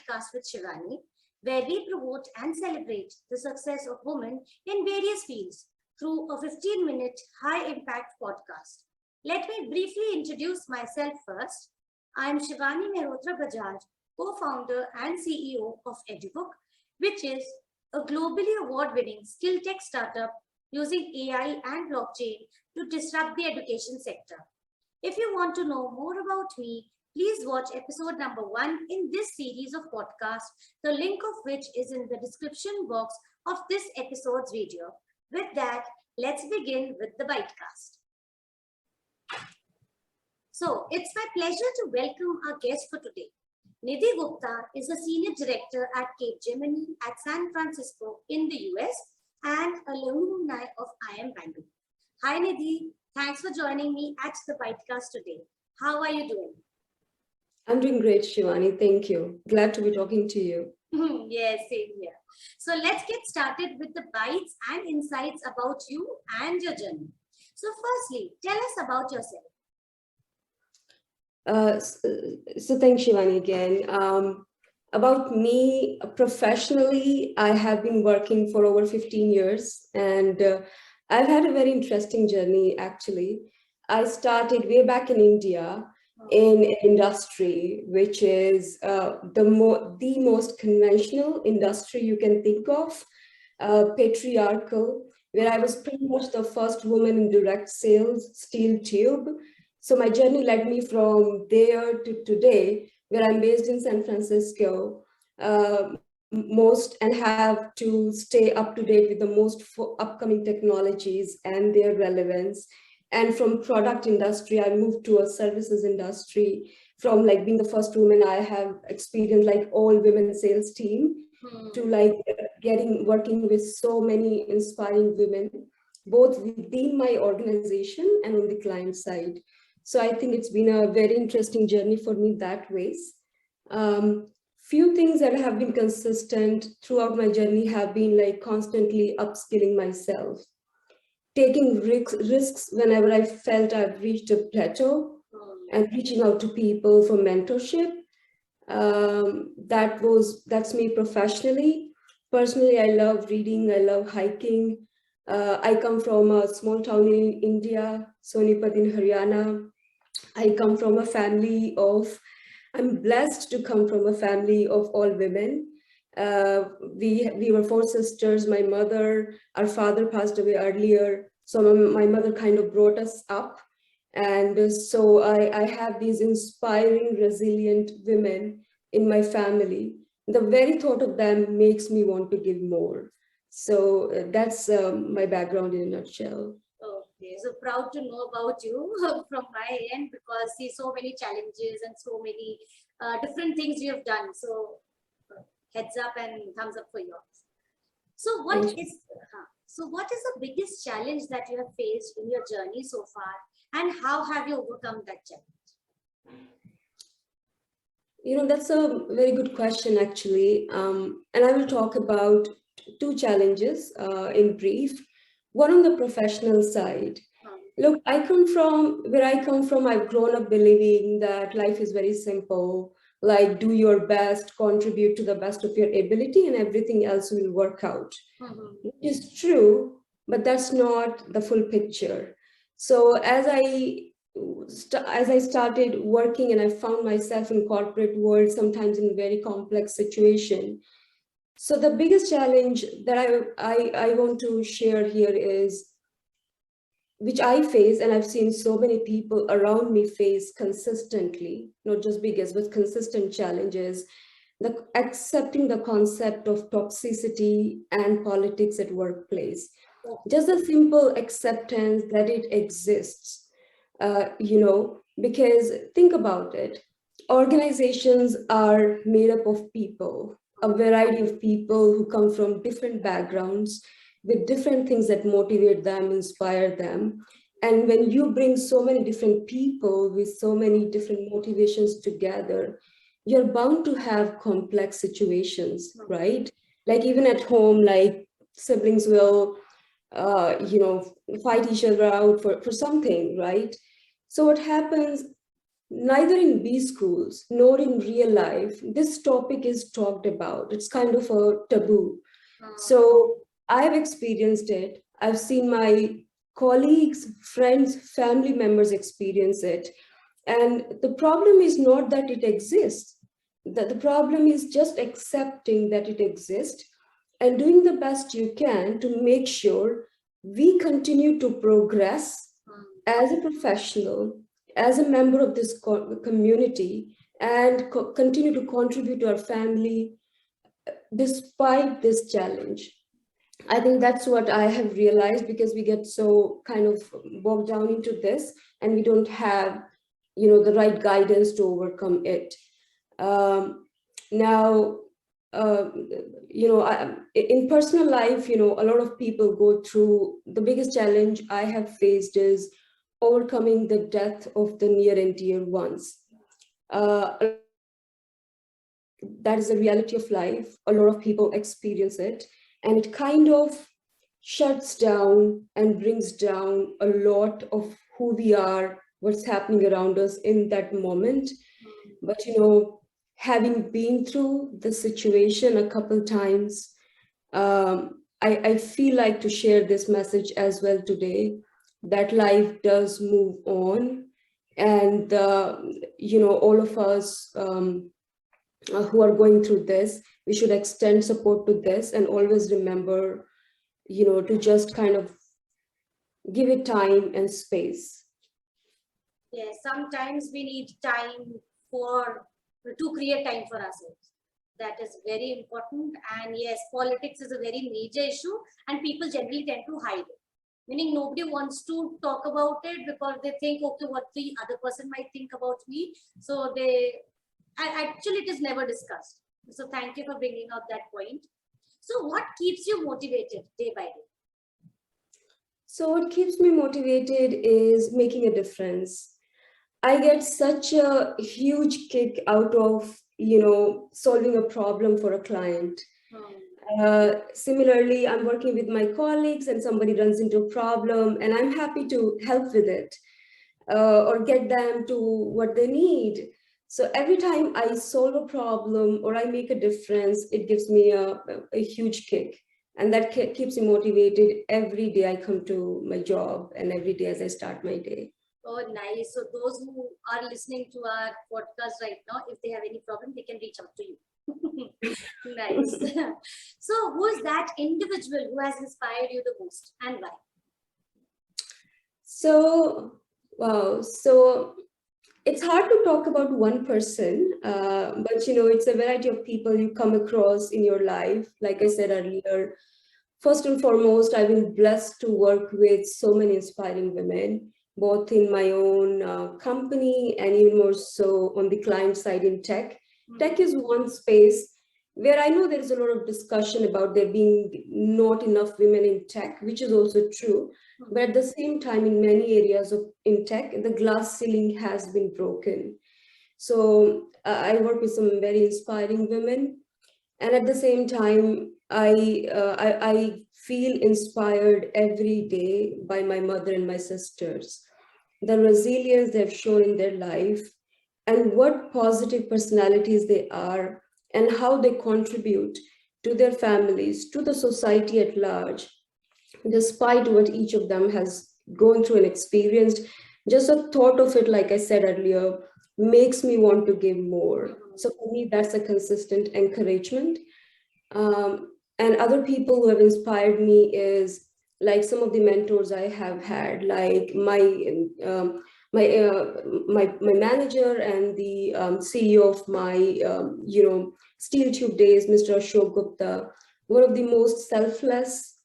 Bitecast with Shivani, where we promote and celebrate the success of women in various fields through a 15-minute high-impact podcast. Let me briefly introduce myself first. I am Shivani Bajaj, co-founder and CEO of EduBook, which is a globally award-winning skill tech startup using AI and blockchain to disrupt the education sector. If you want to know more about me, please watch episode number 1 in this series of podcasts, the link of which is in the description box of this episode's video. With that, let's begin with the Bitecast. So, it's my pleasure to welcome our guest for today. Nidhi Gupta is a senior director at Capgemini at San Francisco in the US and a alumni of IIM Bangalore. Hi Nidhi, thanks for joining me at the Bitecast today. How are you doing? I'm doing great, Shivani. Thank you. Glad to be talking to you. Yes, same here. So let's get started with the bites and insights about you and your journey. So firstly, tell us about yourself. So thanks, Shivani, again. About me, professionally, I have been working for over 15 years and I've had a very interesting journey, actually. I started way back in India in industry, which is the most conventional industry you can think of, patriarchal, where I was pretty much the first woman in direct sales, steel tube. So my journey led me from there to today, where I'm based in San Francisco, and have to stay up to date with the most upcoming technologies and their relevance. And from product industry, I moved to a services industry. From like being the first woman, I have experienced like all women sales team to like working with so many inspiring women, both within my organization and on the client side. So I think it's been a very interesting journey for me that ways. Few things that have been consistent throughout my journey have been like constantly upskilling myself, taking risks whenever I felt I've reached a plateau, and reaching out to people for mentorship. That's me professionally. Personally, I love reading, I love hiking. I come from a small town in India, Sonipat in Haryana. I come from a family of, I'm blessed to come from a family of all women. We were 4 sisters, my mother, our father passed away earlier. So my mother kind of brought us up. And so I have these inspiring, resilient women in my family. The very thought of them makes me want to give more. So that's my background in a nutshell. Okay, so proud to know about you from my end, because see so many challenges and so many different things you have done. So heads up and thumbs up for yours. So what is the biggest challenge that you have faced in your journey so far, and how have you overcome that challenge? You know, that's a very good question, actually. And I will talk about 2 challenges in brief. One on the professional side. Look, where I come from, I've grown up believing that life is very simple, like do your best, contribute to the best of your ability, and everything else will work out. Which is true, but that's not the full picture. So as I started working and I found myself in corporate world, sometimes in very complex situation. So the biggest challenge that I want to share here is, which I face, and I've seen so many people around me face consistently, not just biggest, but consistent challenges, accepting the concept of toxicity and politics at workplace. Just a simple acceptance that it exists, because think about it, organizations are made up of people, a variety of people who come from different backgrounds, with different things that motivate them, inspire them. And when you bring so many different people with so many different motivations together, you're bound to have complex situations, right? Like even at home, like siblings will, fight each other out for something, right? So what happens, neither in B schools nor in real life, this topic is talked about. It's kind of a taboo. So I've experienced it. I've seen my colleagues, friends, family members experience it. And the problem is not that it exists. The problem is just accepting that it exists and doing the best you can to make sure we continue to progress as a professional, as a member of this community, and continue to contribute to our family despite this challenge. I think that's what I have realized, because we get so kind of bogged down into this and we don't have, the right guidance to overcome it. Now, uh, in personal life, a lot of people go through, the biggest challenge I have faced is overcoming the death of the near and dear ones. That is a reality of life. A lot of people experience it, and it kind of shuts down and brings down a lot of who we are, what's happening around us in that moment. But having been through the situation a couple times, I feel like to share this message as well today, that life does move on, and all of us who are going through this, we should extend support to this and always remember, to just kind of give it time and space. Yes, sometimes we need time for to create time for ourselves. That is very important. And yes, politics is a very major issue, and people generally tend to hide it. Meaning nobody wants to talk about it because they think, okay, what the other person might think about me. So actually it is never discussed. So thank you for bringing up that point. So what keeps you motivated day by day? So what keeps me motivated is making a difference. I get such a huge kick out of, solving a problem for a client. Similarly, I'm working with my colleagues and somebody runs into a problem and I'm happy to help with it, or get them to what they need. So every time I solve a problem or I make a difference, it gives me a huge kick. And that keeps me motivated every day I come to my job and every day as I start my day. Oh, nice. So those who are listening to our podcast right now, if they have any problem, they can reach out to you. Nice. So who is that individual who has inspired you the most and why? So, wow. So it's hard to talk about one person, but it's a variety of people you come across in your life. Like I said earlier, first and foremost, I've been blessed to work with so many inspiring women, both in my own company and even more so on the client side in tech. Tech is one space where I know there is a lot of discussion about there being not enough women in tech, which is also true. But at the same time, in many areas of in tech, the glass ceiling has been broken. So I work with some very inspiring women, and at the same time, I feel inspired every day by my mother and my sisters. The resilience they've shown in their life, and what positive personalities they are, and how they contribute to their families, to the society at large, despite what each of them has gone through and experienced. Just a thought of it, like I said earlier, makes me want to give more. So for me, that's a consistent encouragement. And other people who have inspired me is like some of the mentors I have had, like um, my manager and the CEO of my steel tube days, Mr. Ashok Gupta, one of the most selfless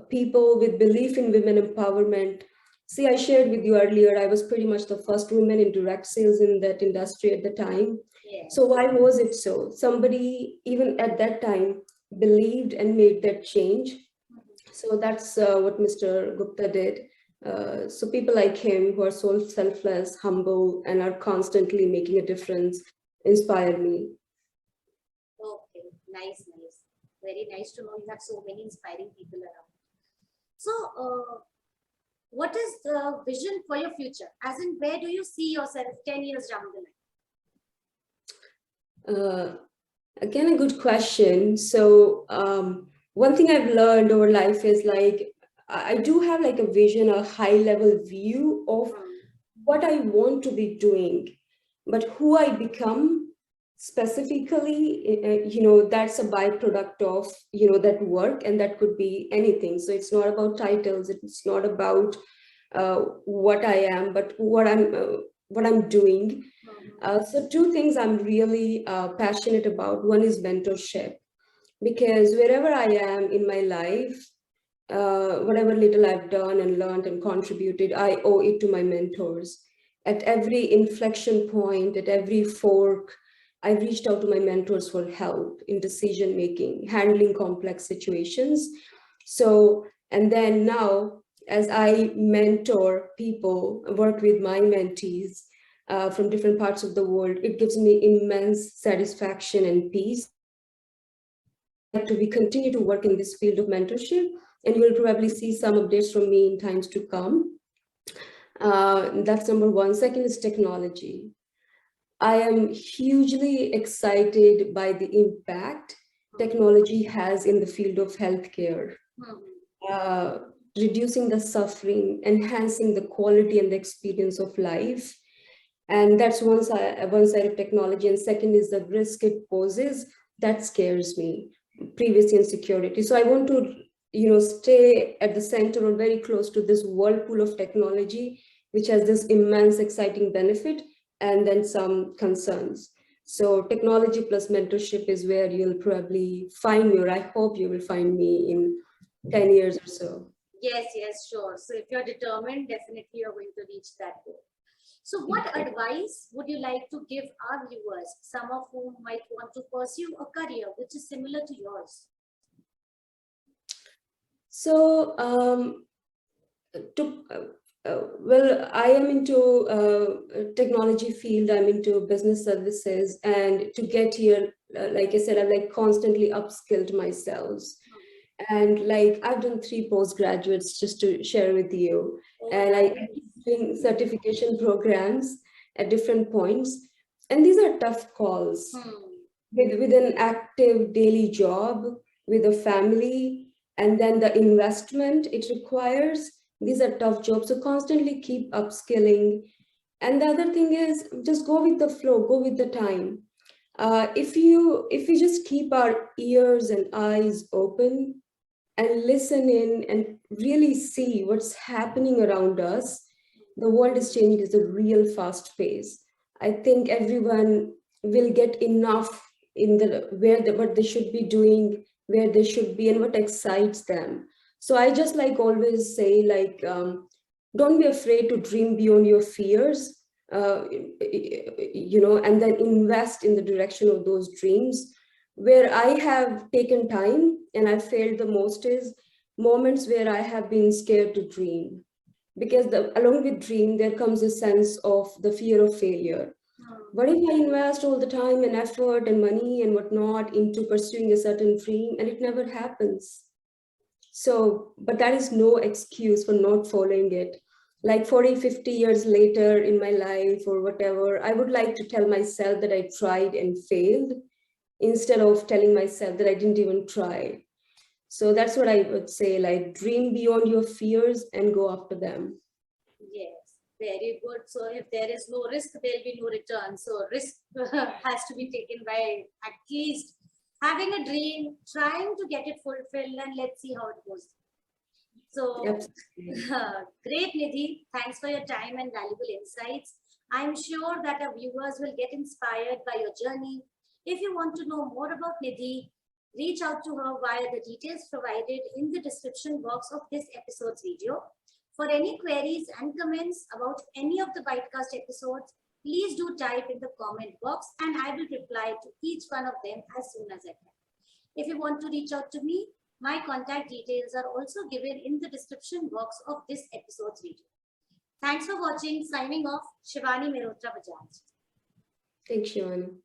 people with belief in women empowerment. See, I shared with you earlier, I was pretty much the first woman in direct sales in that industry at the time. Yes. So why was it so? Somebody, even at that time, believed and made that change. So that's what Mr. Gupta did. So people like him who are so selfless, humble, and are constantly making a difference inspire me. Okay, nice, nice. Very nice to know you have so many inspiring people around. So, What is the vision for your future? As in, where do you see yourself 10 years down the line? Again, a good question. So, one thing I've learned over life is like I do have like a vision, a high level view of what I want to be doing, but who I become specifically, that's a byproduct of, that work, and that could be anything. So it's not about titles, it's not about what I am, but what I'm doing. So two things I'm really passionate about. One is mentorship, because wherever I am in my life, whatever little I've done and learned and contributed, I owe it to my mentors. At every inflection point, at every fork, I reached out to my mentors for help in decision making, handling complex situations. So, and then now, as I mentor people, work with my mentees from different parts of the world, it gives me immense satisfaction and peace. To we continue to work in this field of mentorship, and you will probably see some updates from me in times to come. That's number one. Second is technology. I am hugely excited by the impact technology has in the field of healthcare, uh, reducing the suffering, enhancing the quality and the experience of life. And that's one side of technology. And second is the risk it poses. That scares me, privacy and security. So I want to, stay at the center or very close to this whirlpool of technology, which has this immense, exciting benefit and then some concerns. So technology plus mentorship is where you'll probably find me, or I hope you will find me in 10 years or so. Yes, sure. So if you're determined, definitely you're going to reach that goal. So what advice would you like to give our viewers, some of whom might want to pursue a career which is similar to yours? So, well, I am into technology field. I'm into business services, and to get here, like I said, I've like constantly upskilled myself. And like I've done 3 postgraduates, just to share with you, and I keep doing certification programs at different points, and these are tough calls with an active daily job, with a family, and then the investment it requires. These are tough jobs, so constantly keep upskilling. And the other thing is just go with the flow, go with the time. If we just keep our ears and eyes open and listen in and really see what's happening around us, the world is changing at a real fast pace. I think everyone will get enough in the what they should be doing, where they should be, and what excites them. So I just like always say, like, don't be afraid to dream beyond your fears, and then invest in the direction of those dreams. Where I have taken time and I failed the most is moments where I have been scared to dream, because along with dream there comes a sense of the fear of failure. What if I invest all the time and effort and money and whatnot into pursuing a certain dream and it never happens? So, but that is no excuse for not following it. Like 40, 50 years later in my life or whatever, I would like to tell myself that I tried and failed, instead of telling myself that I didn't even try. So that's what I would say, like dream beyond your fears and go after them. Yes, very good. So if there is no risk, there'll be no return. So risk has to be taken by at least having a dream, trying to get it fulfilled, and let's see how it goes. So Absolutely. great, Nidhi. Thanks for your time and valuable insights. I'm sure that our viewers will get inspired by your journey. If you want to know more about Nidhi, reach out to her via the details provided in the description box of this episode's video. For any queries and comments about any of the Bitecast episodes, please do type in the comment box and I will reply to each one of them as soon as I can. If you want to reach out to me, my contact details are also given in the description box of this episode's video. Thanks for watching. Signing off, Shivani Merotra Bajaj. Thanks, Shivani.